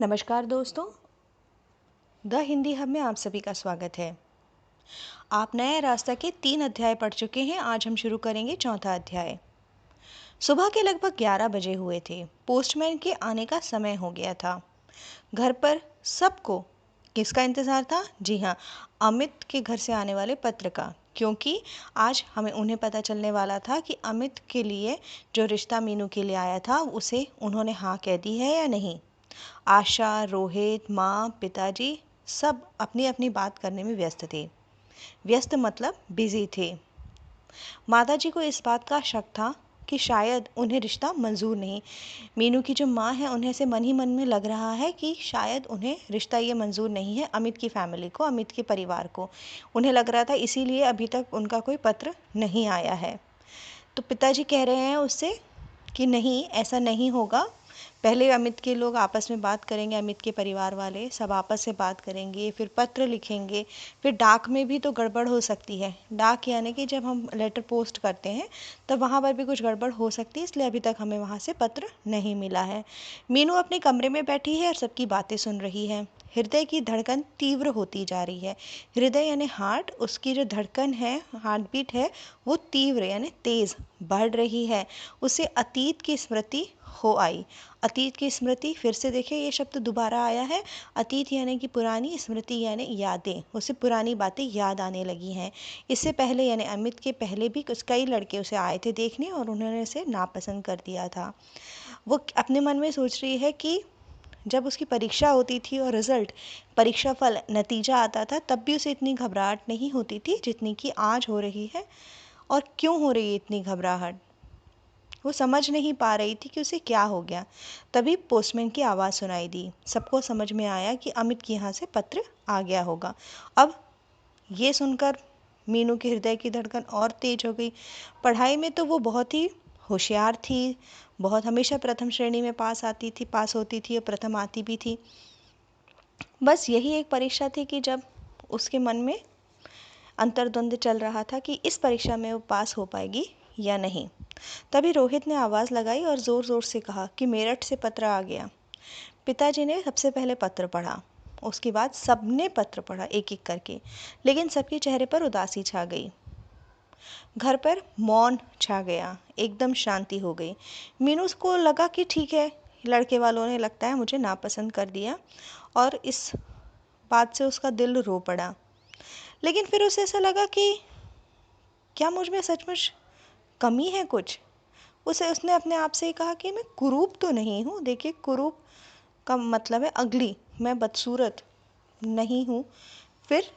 नमस्कार दोस्तों, the Hindi hub में आप सभी का स्वागत है। आप नया रास्ता के 3 अध्याय पढ़ चुके हैं। आज हम शुरू करेंगे चौथा अध्याय। सुबह के लगभग 11 बजे हुए थे। पोस्टमैन के आने का समय हो गया था। घर पर सबको किसका इंतज़ार था? जी हाँ, अमित के घर से आने वाले पत्र का, क्योंकि आज हमें उन्हें पता चलने वाला था कि अमित के लिए जो रिश्ता मीनू के लिए आया था उसे उन्होंने हाँ कह दी है या नहीं। आशा, रोहित, माँ, पिताजी सब अपनी अपनी बात करने में व्यस्त थे। व्यस्त मतलब बिजी थे। माताजी को इस बात का शक था कि शायद उन्हें रिश्ता मंजूर नहीं। मीनू की जो माँ है उन्हें से मन ही मन में लग रहा है कि शायद उन्हें रिश्ता ये मंजूर नहीं है, अमित की फैमिली को, अमित के परिवार को। उन्हें लग रहा था इसीलिए अभी तक उनका कोई पत्र नहीं आया है। तो पिताजी कह रहे हैं उससे कि नहीं, ऐसा नहीं होगा। पहले अमित के लोग आपस में बात करेंगे, अमित के परिवार वाले सब आपस से बात करेंगे, फिर पत्र लिखेंगे, फिर डाक में भी तो गड़बड़ हो सकती है। डाक यानी कि जब हम लेटर पोस्ट करते हैं तब वहाँ पर भी कुछ गड़बड़ हो सकती है, इसलिए अभी तक हमें वहाँ से पत्र नहीं मिला है। मीनू अपने कमरे में बैठी है और सबकी बातें सुन रही है। हृदय की धड़कन तीव्र होती जा रही है। हृदय यानी हार्ट, उसकी जो धड़कन है, हार्ट बीट है, वो तीव्र यानी तेज़ बढ़ रही है। उसे अतीत की स्मृति हो आई। अतीत की स्मृति, फिर से देखिए ये शब्द दोबारा आया है। अतीत यानी कि पुरानी, स्मृति यानी यादें। उसे पुरानी बातें याद आने लगी हैं। इससे पहले यानी अमित के पहले भी कुछ कई लड़के उसे आए थे देखने और उन्होंने उसे नापसंद कर दिया था। वो अपने मन में सोच रही है कि जब उसकी परीक्षा होती थी और रिजल्ट, परीक्षा फल, नतीजा आता था, तब भी उसे इतनी घबराहट नहीं होती थी जितनी कि आज हो रही है। और क्यों हो रही है इतनी घबराहट? वो समझ नहीं पा रही थी कि उसे क्या हो गया। तभी पोस्टमैन की आवाज़ सुनाई दी। सबको समझ में आया कि अमित के यहाँ से पत्र आ गया होगा। अब ये सुनकर मीनू के हृदय की धड़कन और तेज हो गई। पढ़ाई में तो वो बहुत ही होशियार थी, बहुत, हमेशा प्रथम श्रेणी में पास होती थी और प्रथम आती भी थी। बस यही एक परीक्षा थी कि जब उसके मन में अंतर्द्वंद चल रहा था कि इस परीक्षा में वो पास हो पाएगी या नहीं। तभी रोहित ने आवाज़ लगाई और ज़ोर ज़ोर से कहा कि मेरठ से पत्र आ गया। पिताजी ने सबसे पहले पत्र पढ़ा। उसके बाद सबने पत्र पढ़ा एक एक करके, लेकिन सबके चेहरे पर उदासी छा गई। घर पर मौन छा गया, एकदम शांति हो गई। मीनू को लगा कि ठीक है, लड़के वालों ने लगता है मुझे नापसंद कर दिया, और इस बात से उसका दिल रो पड़ा। लेकिन फिर उसे ऐसा लगा कि क्या मुझ में सचमुच कमी है कुछ। उसने अपने आप से ही कहा कि मैं कुरूप तो नहीं हूँ। देखिए, कुरूप का मतलब है अगली, मैं बदसूरत नहीं हूँ। फिर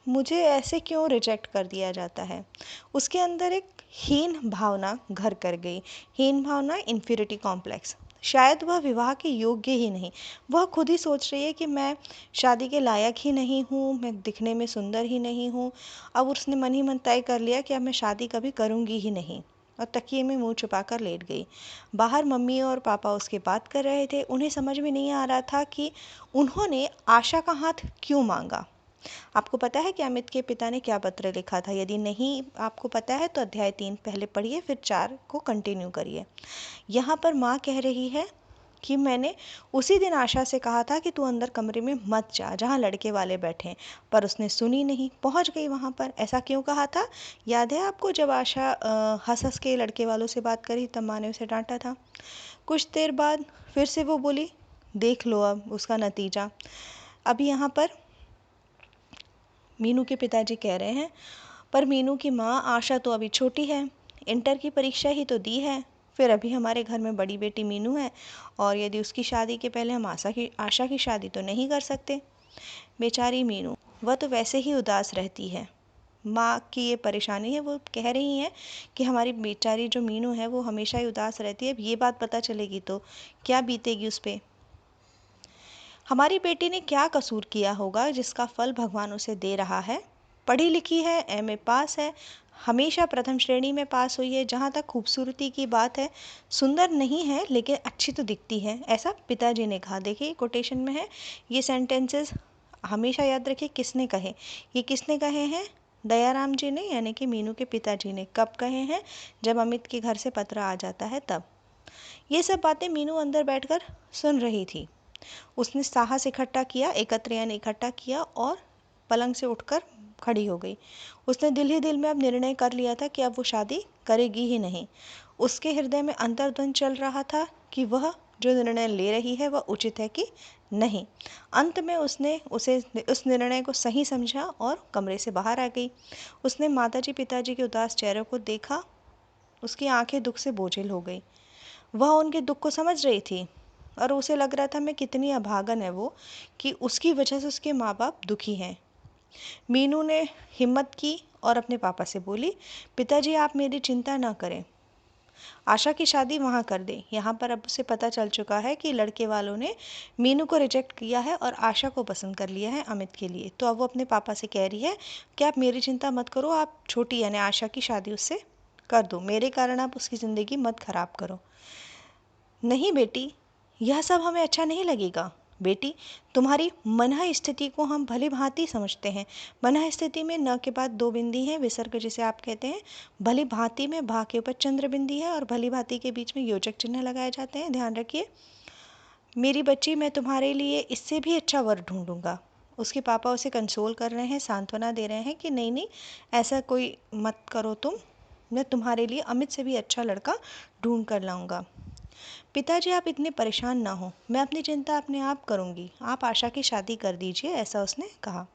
मुझे ऐसे क्यों रिजेक्ट कर दिया जाता है? उसके अंदर एक हीन भावना घर कर गई। हीन भावना, इन्फीरियरिटी कॉम्प्लेक्स। शायद वह विवाह के योग्य ही नहीं। वह खुद ही सोच रही है कि मैं शादी के लायक ही नहीं हूँ, मैं दिखने में सुंदर ही नहीं हूँ। अब उसने मन ही मन तय कर लिया कि अब मैं शादी कभी करूँगी ही नहीं, और तकिए में मुंह छुपाकर लेट गई। बाहर मम्मी और पापा उसके बात कर रहे थे। उन्हें समझ में नहीं आ रहा था कि उन्होंने आशा का हाथ क्यों मांगा। आपको पता है कि अमित के पिता ने क्या पत्र लिखा था? यदि नहीं आपको पता है तो अध्याय 3 पहले पढ़िए, फिर 4 को कंटिन्यू करिए। यहाँ पर माँ कह रही है कि मैंने उसी दिन आशा से कहा था कि तू अंदर कमरे में मत जा जहाँ लड़के वाले बैठे, पर उसने सुनी नहीं, पहुँच गई वहाँ पर। ऐसा क्यों कहा था? याद है आपको, जब आशा हंस हंस के लड़के वालों से बात करी तब माँ ने उसे डांटा था। कुछ देर बाद फिर से वो बोली, देख लो अब उसका नतीजा। अभी यहाँ पर मीनू के पिताजी कह रहे हैं, पर मीनू की माँ, आशा तो अभी छोटी है, इंटर की परीक्षा ही तो दी है, फिर अभी हमारे घर में बड़ी बेटी मीनू है, और यदि उसकी शादी के पहले हम आशा की शादी तो नहीं कर सकते। बेचारी मीनू, वह तो वैसे ही उदास रहती है। माँ की ये परेशानी है। वो कह रही हैं कि हमारी बेचारी जो मीनू है वो हमेशा ही उदास रहती है। अब ये बात पता चलेगी तो क्या बीतेगी उस पर। हमारी बेटी ने क्या कसूर किया होगा जिसका फल भगवान उसे दे रहा है? पढ़ी लिखी है, एमए पास है, हमेशा प्रथम श्रेणी में पास हुई है। जहाँ तक खूबसूरती की बात है, सुंदर नहीं है लेकिन अच्छी तो दिखती है, ऐसा पिताजी ने कहा। देखिए कोटेशन में है ये सेंटेंसेस, हमेशा याद रखिए किसने कहे। ये किसने कहे हैं? दयाराम जी ने, यानी कि मीनू के पिताजी ने। कब कहे हैं? जब अमित के घर से पत्र आ जाता है तब। ये सब बातें मीनू अंदर बैठकर सुन रही थी। उसने साहस इकट्ठा किया, एकत्र यानी इकट्ठा किया, और पलंग से उठकर खड़ी हो गई। उसने दिल ही दिल में अब निर्णय कर लिया था कि अब वो शादी करेगी ही नहीं। उसके हृदय में अंतर्द्वंद चल रहा था कि वह जो निर्णय ले रही है वह उचित है कि नहीं। अंत में उसने उस निर्णय को सही समझा और कमरे से बाहर आ गई। उसने माताजी पिताजी के उदास चेहरों को देखा। उसकी आंखें दुख से बोझिल हो गई। वह उनके दुख को समझ रही थी और उसे लग रहा था मैं कितनी अभागन है वो कि उसकी वजह से उसके माँ बाप दुखी हैं। मीनू ने हिम्मत की और अपने पापा से बोली, पिताजी आप मेरी चिंता ना करें, आशा की शादी वहाँ कर दें। यहाँ पर अब उसे पता चल चुका है कि लड़के वालों ने मीनू को रिजेक्ट किया है और आशा को पसंद कर लिया है अमित के लिए। तो अब वो अपने पापा से कह रही है कि आप मेरी चिंता मत करो, आप छोटी यानी आशा की शादी उससे कर दो, मेरे कारण आप उसकी ज़िंदगी मत खराब करो। नहीं बेटी, यह सब हमें अच्छा नहीं लगेगा। बेटी, तुम्हारी मनः स्थिति को हम भली भांति समझते हैं। मनः स्थिति में न के बाद दो बिंदी हैं, विसर्ग जिसे आप कहते हैं। भली भांति में भा के ऊपर चंद्र बिंदी है और भली भांति के बीच में योजक चिन्ह लगाए जाते हैं, ध्यान रखिए। मेरी बच्ची, मैं तुम्हारे लिए इससे भी अच्छा वर ढूंढूंगा। उसके पापा उसे कंसोल कर रहे हैं, सांत्वना दे रहे हैं कि नहीं नहीं, ऐसा कोई मत करो तुम, मैं तुम्हारे लिए अमित से भी अच्छा लड़का ढूंढ कर लाऊंगा। पिताजी आप इतने परेशान ना हो, मैं अपनी चिंता अपने आप करूंगी, आप आशा की शादी कर दीजिए, ऐसा उसने कहा।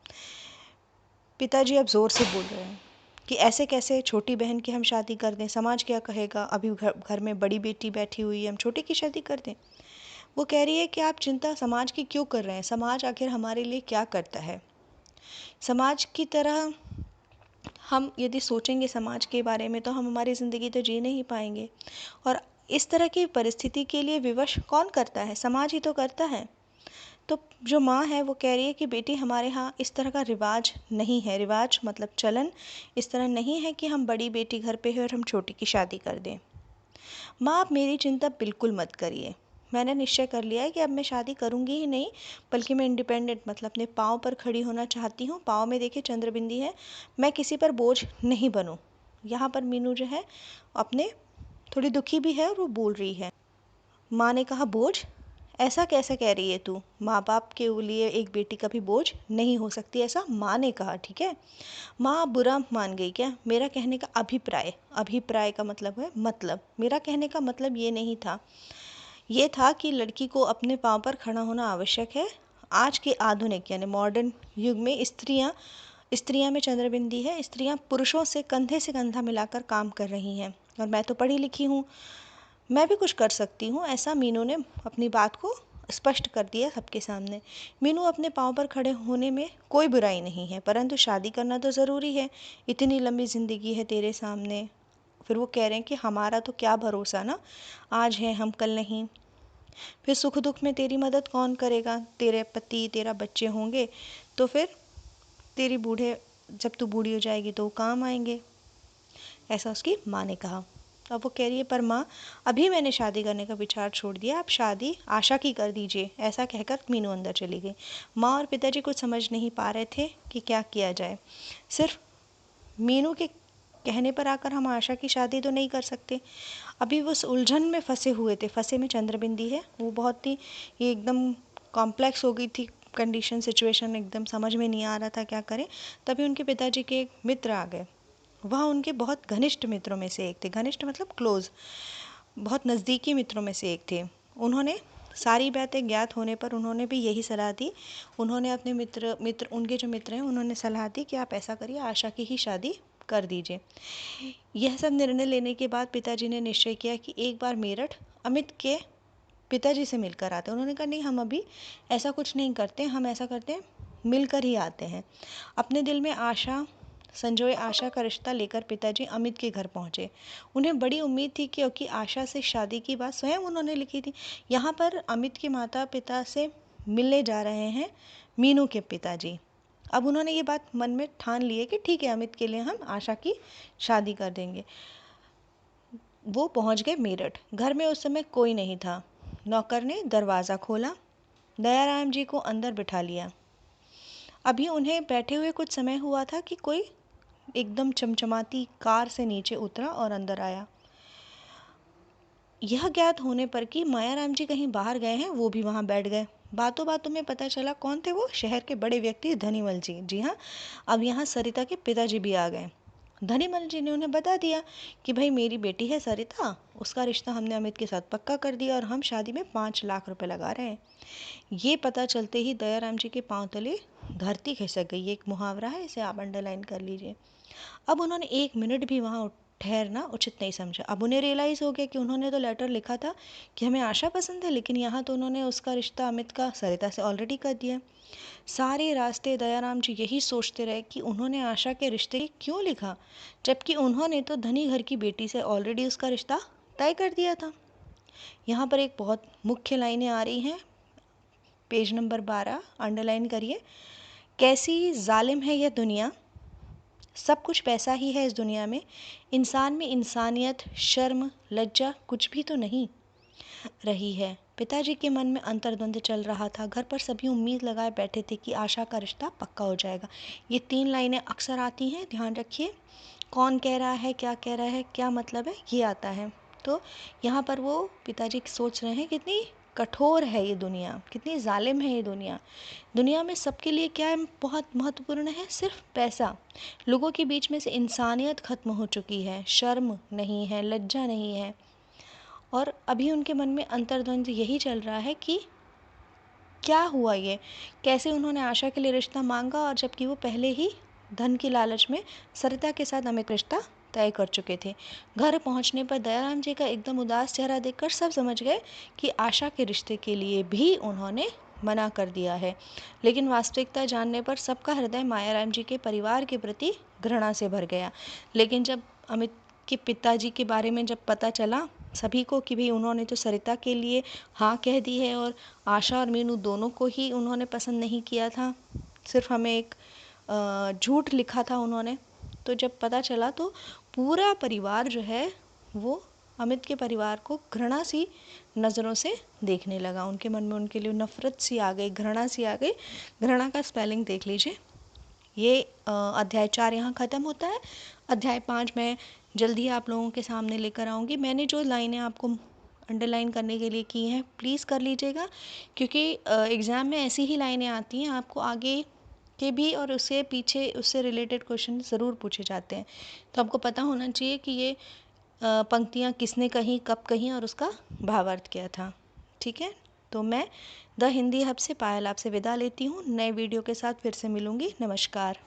पिताजी अब ज़ोर से बोल रहे हैं कि ऐसे कैसे, छोटी बहन की हम शादी कर दें, समाज क्या कहेगा, अभी घर में बड़ी बेटी बैठी हुई है, हम छोटी की शादी कर दें। वो कह रही है कि आप चिंता समाज की क्यों कर रहे हैं, समाज आखिर हमारे लिए क्या करता है। समाज की तरह हम यदि सोचेंगे समाज के बारे में तो हम हमारी ज़िंदगी तो जी नहीं पाएंगे। और इस तरह की परिस्थिति के लिए विवश कौन करता है, समाज ही तो करता है। तो जो माँ है वो कह रही है कि बेटी हमारे यहाँ इस तरह का रिवाज नहीं है, रिवाज मतलब चलन इस तरह नहीं है कि हम बड़ी बेटी घर पे है और हम छोटी की शादी कर दें। माँ आप मेरी चिंता बिल्कुल मत करिए, मैंने निश्चय कर लिया है कि अब मैं शादी करूँगी ही नहीं, बल्कि मैं इंडिपेंडेंट मतलब अपने पाँव पर खड़ी होना चाहती हूँ। पाँव में देखिए चंद्रबिंदी है, मैं किसी पर बोझ नहीं बनूँ। यहाँ पर मीनू जो है अपने थोड़ी दुखी भी है और वो बोल रही है। माँ ने कहा, बोझ? ऐसा कैसे कह रही है तू, माँ बाप के लिए एक बेटी कभी बोझ नहीं हो सकती, ऐसा माँ ने कहा, ठीक है। माँ बुरा मान गई क्या, मेरा कहने का अभिप्राय, अभिप्राय का मतलब है मतलब, मेरा कहने का मतलब ये नहीं था, ये था कि लड़की को अपने पाँव पर खड़ा होना आवश्यक है। आज के आधुनिक यानी मॉडर्न युग में स्त्रियाँ में चंद्रबिंदी है, स्त्रियाँ पुरुषों से कंधा मिलाकर काम कर रही हैं और मैं तो पढ़ी लिखी हूँ, मैं भी कुछ कर सकती हूँ, ऐसा मीनू ने अपनी बात को स्पष्ट कर दिया सबके सामने। मीनू, अपने पाँव पर खड़े होने में कोई बुराई नहीं है, परंतु शादी करना तो ज़रूरी है, इतनी लंबी ज़िंदगी है तेरे सामने। फिर वो कह रहे हैं कि हमारा तो क्या भरोसा ना, आज है हम कल नहीं, फिर सुख दुख में तेरी मदद कौन करेगा, तेरे पति तेरा बच्चे होंगे तो फिर तेरी बूढ़े, जब तू बूढ़ी हो जाएगी तो वो काम आएंगे, ऐसा उसकी माँ ने कहा। अब वो कह रही है, पर माँ अभी मैंने शादी करने का विचार छोड़ दिया, आप शादी आशा की कर दीजिए, ऐसा कहकर मीनू अंदर चली गई। माँ और पिताजी कुछ समझ नहीं पा रहे थे कि क्या किया जाए। सिर्फ मीनू के कहने पर आकर हम आशा की शादी तो नहीं कर सकते। अभी वो उस उलझन में फंसे हुए थे, फंसे में चंद्रबिंदी है, वो बहुत ही ये एकदम कॉम्प्लेक्स हो गई थी कंडीशन, सिचुएशन एकदम समझ में नहीं आ रहा था क्या करें। तभी उनके पिताजी के एक मित्र आ गए, वह उनके बहुत घनिष्ठ मित्रों में से एक थे, घनिष्ठ मतलब क्लोज, बहुत नज़दीकी मित्रों में से एक थे। उन्होंने सारी बातें ज्ञात होने पर उन्होंने भी यही सलाह दी, उन्होंने अपने मित्र उनके जो मित्र हैं उन्होंने सलाह दी कि आप ऐसा करिए, आशा की ही शादी कर दीजिए। यह सब निर्णय लेने के बाद पिताजी ने निश्चय किया कि एक बार मेरठ अमित के पिताजी से मिलकर आते हैं। उन्होंने कहा नहीं, हम अभी ऐसा कुछ नहीं करते, हम ऐसा करते हैं मिलकर ही आते हैं। अपने दिल में आशा संजोए आशा का रिश्ता लेकर पिताजी अमित के घर पहुंचे। उन्हें बड़ी उम्मीद थी क्योंकि आशा से शादी की बात स्वयं उन्होंने लिखी थी। यहाँ पर अमित के माता पिता से मिलने जा रहे हैं मीनू के पिताजी। अब उन्होंने ये बात मन में ठान ली है कि ठीक है, अमित के लिए हम आशा की शादी कर देंगे। वो पहुंच गए मेरठ। घर में उस समय कोई नहीं था। नौकर ने दरवाज़ा खोला, दयाराम जी को अंदर बिठा लिया। अभी उन्हें बैठे हुए कुछ समय हुआ था कि कोई एकदम चमचमाती कार से नीचे उतरा और अंदर आया। यह ज्ञात होने पर कि मायाराम जी कहीं बाहर गए हैं, वो भी वहाँ बैठ गए। बातों बातों में पता चला कौन थे वो, शहर के बड़े व्यक्ति धनीमल जी। जी हाँ, अब यहाँ सरिता के पिताजी भी आ गए। धनीमल जी ने उन्हें बता दिया कि भाई मेरी बेटी है सरिता, उसका रिश्ता हमने अमित के साथ पक्का कर दिया और हम शादी में 5 लाख रुपए लगा रहे हैं। ये पता चलते ही दयाराम जी के पांव तले धरती खिसक गई। ये एक मुहावरा है, इसे आप अंडरलाइन कर लीजिए। अब उन्होंने 1 मिनट भी वहाँ ठहरना उचित नहीं समझा। अब उन्हें रियलाइज़ हो गया कि उन्होंने तो लेटर लिखा था कि हमें आशा पसंद है, लेकिन यहाँ तो उन्होंने उसका रिश्ता अमित का सरिता से ऑलरेडी कर दिया। सारे रास्ते दयाराम जी यही सोचते रहे कि उन्होंने आशा के रिश्ते क्यों लिखा, जबकि उन्होंने तो धनी घर की बेटी से ऑलरेडी उसका रिश्ता तय कर दिया था। यहाँ पर एक बहुत मुख्य लाइनें आ रही हैं, पेज नंबर 12 अंडरलाइन करिए। कैसी जालिम है यह दुनिया, सब कुछ पैसा ही है इस दुनिया में, इंसान में इंसानियत, शर्म, लज्जा कुछ भी तो नहीं रही है। पिताजी के मन में अंतर्द्वंद चल रहा था। घर पर सभी उम्मीद लगाए बैठे थे कि आशा का रिश्ता पक्का हो जाएगा। ये 3 लाइनें अक्सर आती हैं, ध्यान रखिए। कौन कह रहा है, क्या कह रहा है, क्या मतलब है, ये आता है। तो यहाँ पर वो पिताजी सोच रहे हैं कितनी कठोर है ये दुनिया, कितनी जालिम है ये दुनिया। दुनिया में सबके लिए क्या है, बहुत महत्वपूर्ण है, सिर्फ पैसा। लोगों के बीच में से इंसानियत ख़त्म हो चुकी है, शर्म नहीं है, लज्जा नहीं है। और अभी उनके मन में अंतर्द्वंद यही चल रहा है कि क्या हुआ ये, कैसे उन्होंने आशा के लिए रिश्ता मांगा और जबकि वो पहले ही धन की लालच में सरिता के साथ अमित रिश्ता तय कर चुके थे। घर पहुंचने पर दयाराम जी का एकदम उदास चेहरा देखकर सब समझ गए कि आशा के रिश्ते के लिए भी उन्होंने मना कर दिया है। लेकिन वास्तविकता जानने पर सबका हृदय मायाराम जी के परिवार के प्रति घृणा से भर गया। लेकिन जब अमित के पिताजी के बारे में जब पता चला सभी को कि भाई उन्होंने तो सरिता के लिए हाँ कह दी है और आशा और मीनू दोनों को ही उन्होंने पसंद नहीं किया था, सिर्फ हमें एक झूठ लिखा था उन्होंने, तो जब पता चला तो पूरा परिवार जो है वो अमित के परिवार को घृणा सी नज़रों से देखने लगा। उनके मन में उनके लिए नफ़रत सी आ गई, घृणा सी आ गई। घृणा का स्पेलिंग देख लीजिए। ये अध्याय 4 यहाँ ख़त्म होता है। अध्याय 5 मैं जल्दी आप लोगों के सामने लेकर आऊँगी। मैंने जो लाइनें आपको अंडरलाइन करने के लिए की हैं प्लीज़ कर लीजिएगा, क्योंकि एग्ज़ाम में ऐसी ही लाइनें आती हैं, आपको आगे के भी और उससे पीछे उससे रिलेटेड क्वेश्चन ज़रूर पूछे जाते हैं। तो आपको पता होना चाहिए कि ये पंक्तियाँ किसने कहीं, कब कहीं और उसका भावार्थ क्या था। ठीक है, तो मैं द हिंदी हब से पायल आपसे विदा लेती हूँ। नए वीडियो के साथ फिर से मिलूँगी। नमस्कार।